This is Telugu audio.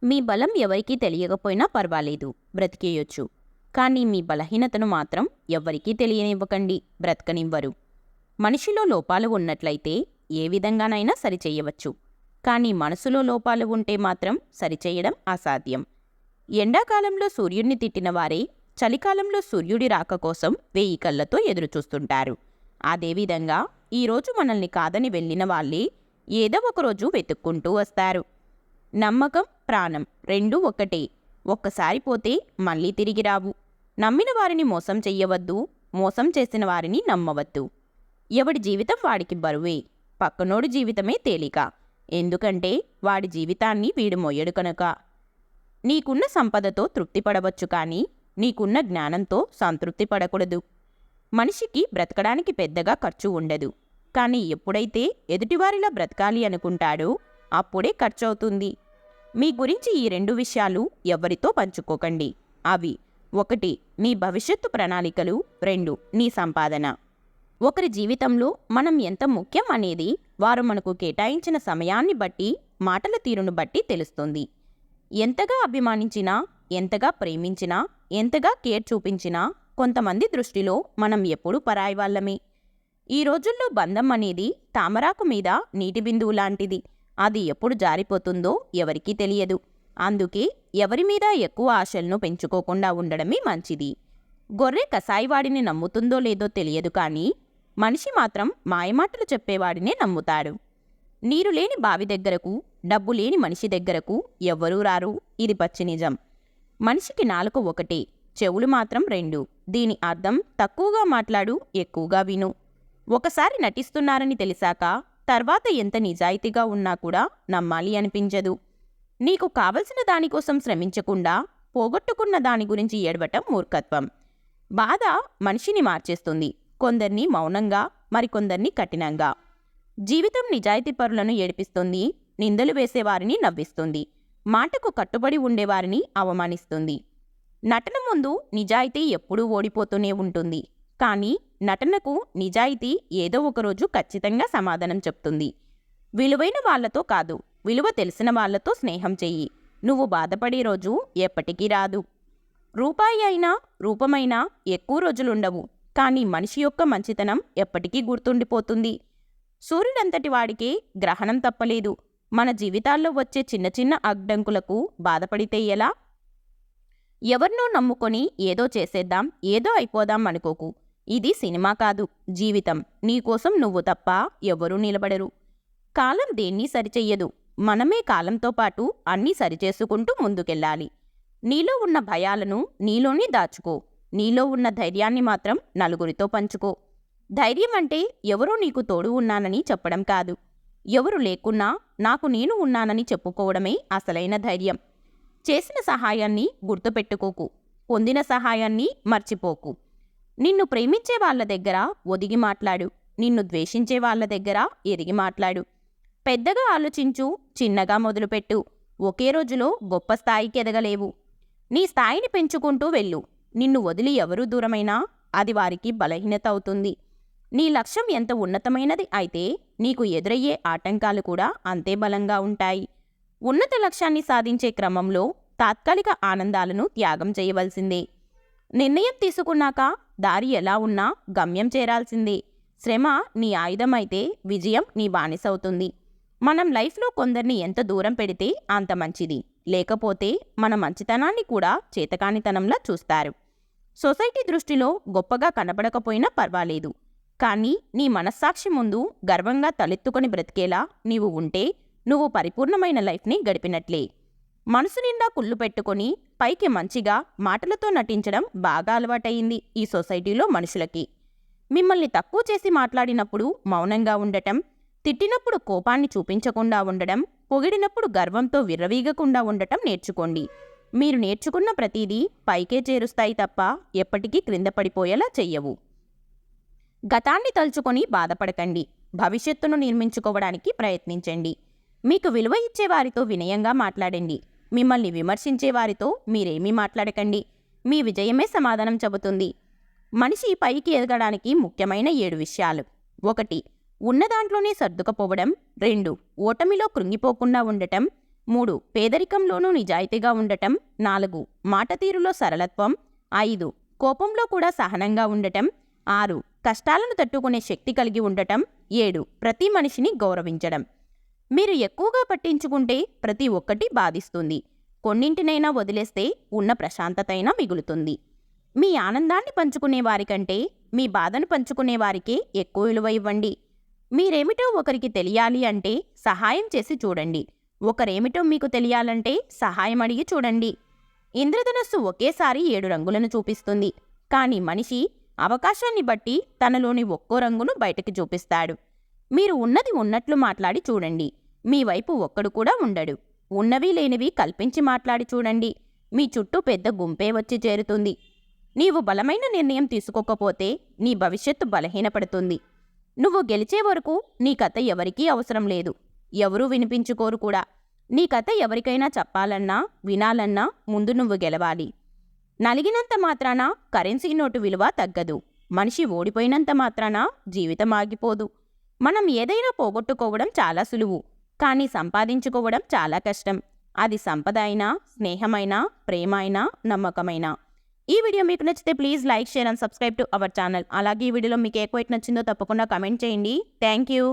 మీ బలం ఎవరికీ తెలియకపోయినా పర్వాలేదు, బ్రతికేయొచ్చు. కానీ మీ బలహీనతను మాత్రం ఎవ్వరికీ తెలియనివ్వకండి, బ్రతకనివ్వరు. మనిషిలో లోపాలు ఉన్నట్లయితే ఏ విధంగానైనా సరిచెయ్యవచ్చు. కానీ మనసులో లోపాలు ఉంటే మాత్రం సరిచెయ్యడం అసాధ్యం. ఎండాకాలంలో సూర్యుడిని తిట్టిన వారే చలికాలంలో సూర్యుడి రాక కోసం 1000 కళ్ళతో ఎదురుచూస్తుంటారు. అదేవిధంగా ఈరోజు మనల్ని కాదని వెళ్ళిన వాళ్ళే ఏదో ఒకరోజు వెతుక్కుంటూ వస్తారు. నమ్మకం, ప్రాణం రెండూ ఒకటే. ఒక్కసారి పోతే మళ్ళీ తిరిగి రావు. నమ్మిన వారిని మోసం చెయ్యవద్దు, మోసం చేసిన వారిని నమ్మవద్దు. ఎవడి జీవితం వాడికి బరువే, పక్కనోడి జీవితమే తేలిక. ఎందుకంటే వాడి జీవితాన్ని వీడు మొయ్యడు కనుక. నీకున్న సంపదతో తృప్తిపడవచ్చు, కానీ నీకున్న జ్ఞానంతో సంతృప్తి పడకూడదు. మనిషికి బ్రతకడానికి పెద్దగా ఖర్చు ఉండదు, కానీ ఎప్పుడైతే ఎదుటివారిలా బ్రతకాలి అనుకుంటాడో అప్పుడే ఖర్చవుతుంది. మీ గురించి ఈ 2 విషయాలు ఎవరితో పంచుకోకండి. అవి: 1 నీ భవిష్యత్తు ప్రణాళికలు, 2 నీ సంపాదన. ఒకరి జీవితంలో మనం ఎంత ముఖ్యం అనేది వారు మనకు కేటాయించిన సమయాన్ని బట్టి, మాటల తీరును బట్టి తెలుస్తుంది. ఎంతగా అభిమానించినా, ఎంతగా ప్రేమించినా, ఎంతగా కేర్ చూపించినా కొంతమంది దృష్టిలో మనం ఎప్పుడూ పరాయి వాళ్ళమే. ఈ రోజుల్లో బంధం అనేది తామరాకు మీద నీటి బిందువు లాంటిది. అది ఎప్పుడు జారిపోతుందో ఎవరికీ తెలియదు. అందుకే ఎవరి మీద ఎక్కువ ఆశలను పెంచుకోకుండా ఉండడమే మంచిది. గొర్రె కసాయివాడిని నమ్ముతుందో లేదో తెలియదు, కానీ మనిషి మాత్రం మాయమాటలు చెప్పేవాడినే నమ్ముతాడు. నీరు లేని బావి దగ్గరకు, డబ్బు లేని మనిషి దగ్గరకు ఎవ్వరూ రారు. ఇది పచ్చి నిజం. మనిషికి నాలుక ఒకటే, చెవులు మాత్రం 2. దీని అర్థం తక్కువగా మాట్లాడు, ఎక్కువగా విను. ఒకసారి నటిస్తున్నారని తెలిసాక తర్వాత ఎంత నిజాయితీగా ఉన్నా కూడా నమ్మాలి అనిపించదు. నీకు కావలసిన దానికోసం శ్రమించకుండా పోగొట్టుకున్న దాని గురించి ఏడవటం మూర్ఖత్వం. బాధ మనిషిని మార్చేస్తుంది, కొందరిని మౌనంగా, మరికొందరిని కఠినంగా. జీవితం నిజాయితీపరులను ఏడిపిస్తుంది, నిందలు వేసేవారిని నవ్విస్తుంది, మాటకు కట్టుబడి ఉండేవారిని అవమానిస్తుంది. నటన ముందు నిజాయితీ ఎప్పుడూ ఓడిపోతూనే ఉంటుంది, కానీ నటనకు నిజాయితీ ఏదో ఒకరోజు ఖచ్చితంగా సమాధానం చెప్తుంది. విలువైన వాళ్లతో కాదు, విలువ తెలిసిన వాళ్లతో స్నేహం చెయ్యి. నువ్వు బాధపడే రోజు ఎప్పటికీ రాదు. రూపాయి అయినా, రూపమైనా ఎక్కువ రోజులుండవు, కానీ మనిషి యొక్క మంచితనం ఎప్పటికీ గుర్తుండిపోతుంది. సూర్యుడంతటి వాడికే గ్రహణం తప్పలేదు. మన జీవితాల్లో వచ్చే చిన్న చిన్న అడ్డంకులకు బాధపడితే ఎలా? ఎవరినో నమ్ముకొని ఏదో చేసేద్దాం, ఏదో అయిపోదాం అనుకోకు. ఇది సినిమా కాదు, జీవితం. నీకోసం నువ్వు తప్ప ఎవరూ నిలబడరు. కాలం దేన్నీ సరిచెయ్యదు. మనమే కాలంతో పాటు అన్నీ సరిచేసుకుంటూ ముందుకెళ్ళాలి. నీలో ఉన్న భయాలను నీలోనే దాచుకో. నీలో ఉన్న ధైర్యాన్ని మాత్రం నలుగురితో పంచుకో. ధైర్యం అంటే ఎవరో నీకు తోడు ఉన్నానని చెప్పడం కాదు. ఎవరు లేకున్నా నాకు నేను ఉన్నానని చెప్పుకోవడమే అసలైన ధైర్యం. చేసిన సహాయాన్ని గుర్తుపెట్టుకోకు, పొందిన సహాయాన్ని మర్చిపోకు. నిన్ను ప్రేమించే వాళ్ల దగ్గర ఒదిగి మాట్లాడు, నిన్ను ద్వేషించే వాళ్ల దగ్గర ఎరిగి మాట్లాడు. పెద్దగా ఆలోచించు, చిన్నగా మొదలుపెట్టు. ఒకే రోజులో గొప్ప స్థాయికి ఎదగలేవు. నీ స్థాయిని పెంచుకుంటూ వెళ్ళు. నిన్ను వదిలి ఎవరూ దూరమైనా అది వారికి బలహీనత అవుతుంది. నీ లక్ష్యం ఎంత ఉన్నతమైనది అయితే నీకు ఎదురయ్యే ఆటంకాలు కూడా అంతే బలంగా ఉంటాయి. ఉన్నత లక్ష్యాన్ని సాధించే క్రమంలో తాత్కాలిక ఆనందాలను త్యాగం చేయవలసిందే. నిర్ణయం తీసుకున్నాక దారి ఎలా ఉన్నా గమ్యం చేరాల్సిందే. శ్రమ నీ ఆయుధమైతే విజయం నీ బానిసవుతుంది. మనం లైఫ్లో కొందరిని ఎంత దూరం పెడితే అంత మంచిది. లేకపోతే మన మంచితనాన్ని కూడా చేతకానితనంలా చూస్తారు. సొసైటీ దృష్టిలో గొప్పగా కనబడకపోయినా పర్వాలేదు, కానీ నీ మనస్సాక్షి ముందు గర్వంగా తలెత్తుకొని బ్రతికేలా నీవు ఉంటే నువ్వు పరిపూర్ణమైన లైఫ్ని గడిపినట్లే. మనసు నిండా కుళ్ళు పెట్టుకొని పైకి మంచిగా మాటలతో నటించడం బాగా అలవాటయింది ఈ సొసైటీలో మనుషులకి. మిమ్మల్ని తక్కువ చేసి మాట్లాడినప్పుడు మౌనంగా ఉండటం, తిట్టినప్పుడు కోపాన్ని చూపించకుండా ఉండడం, పొగిడినప్పుడు గర్వంతో విర్రవీగకుండా ఉండటం నేర్చుకోండి. మీరు నేర్చుకున్న ప్రతిదీ పైకే చేరుస్తాయి తప్ప ఎప్పటికీ క్రింద పడిపోయేలా చెయ్యవు. గతాన్ని తలుచుకొని బాధపడకండి, భవిష్యత్తును నిర్మించుకోవడానికి ప్రయత్నించండి. మీకు విలువ ఇచ్చేవారితో వినయంగా మాట్లాడండి. మిమ్మల్ని విమర్శించే వారితో మీరేమీ మాట్లాడకండి. మీ విజయమే సమాధానం చెబుతుంది. మనిషి పైకి ఎదగడానికి ముఖ్యమైన 7 విషయాలు: 1 ఉన్నదాంట్లోనే సర్దుకపోవడం, 2 ఓటమిలో కృంగిపోకుండా ఉండటం, 3 పేదరికంలోనూ నిజాయితీగా ఉండటం. 4 మాట తీరులో సరళత్వం. 5 కోపంలో కూడా సహనంగా ఉండటం. 6 కష్టాలను తట్టుకునే శక్తి కలిగి ఉండటం. 7 ప్రతి మనిషిని గౌరవించడం. మీరు ఎక్కువగా పట్టించుకుంటే ప్రతి ఒక్కటి బాధిస్తుంది. కొన్నింటినైనా వదిలేస్తే ఉన్న ప్రశాంతతైనా మిగులుతుంది. మీ ఆనందాన్ని పంచుకునే వారికంటే మీ బాధను పంచుకునే వారికే ఎక్కువ విలువ ఇవ్వండి. మీరేమిటో ఒకరికి తెలియాలి అంటే సహాయం చేసి చూడండి. ఒకరేమిటో మీకు తెలియాలంటే సహాయం అడిగి చూడండి. ఇంద్రధనస్సు ఒకేసారి 7 రంగులను చూపిస్తుంది. కానీ మనిషి అవకాశాన్ని బట్టి తనలోని ఒక్కో రంగును బయటకు చూపిస్తాడు. మీరు ఉన్నది ఉన్నట్లు మాట్లాడి చూడండి. మీ వైపు ఒక్కడు కూడా ఉండడు. ఉన్నవి లేనివి కల్పించి మాట్లాడి చూడండి. మీ చుట్టూ పెద్ద గుంపే వచ్చి చేరుతుంది. నీవు బలమైన నిర్ణయం తీసుకోకపోతే నీ భవిష్యత్తు బలహీనపడుతుంది. నువ్వు గెలిచే వరకు నీ కథ ఎవరికీ అవసరం లేదు. ఎవరూ వినిపించుకోరు కూడా. నీ కథ ఎవరికైనా చెప్పాలన్నా వినాలన్నా ముందు నువ్వు గెలవాలి. నలిగినంత మాత్రాన కరెన్సీ నోటు విలువ తగ్గదు. మనిషి ఓడిపోయినంత మాత్రాన జీవితం ఆగిపోదు. మనం ఏదైనా పోగొట్టుకోవడం చాలా సులువు, కానీ సంపాదించుకోవడం చాలా కష్టం. అది సంపద అయినా, స్నేహమైనా, ప్రేమ అయినా, నమ్మకమైనా. ఈ వీడియో మీకు నచ్చితే please like, share and subscribe to our channel. అలాగే ఈ వీడియోలో మీకు ఏ క్వైట్ నచ్చిందో తప్పకుండా కమెంట్ చేయండి. Thank you.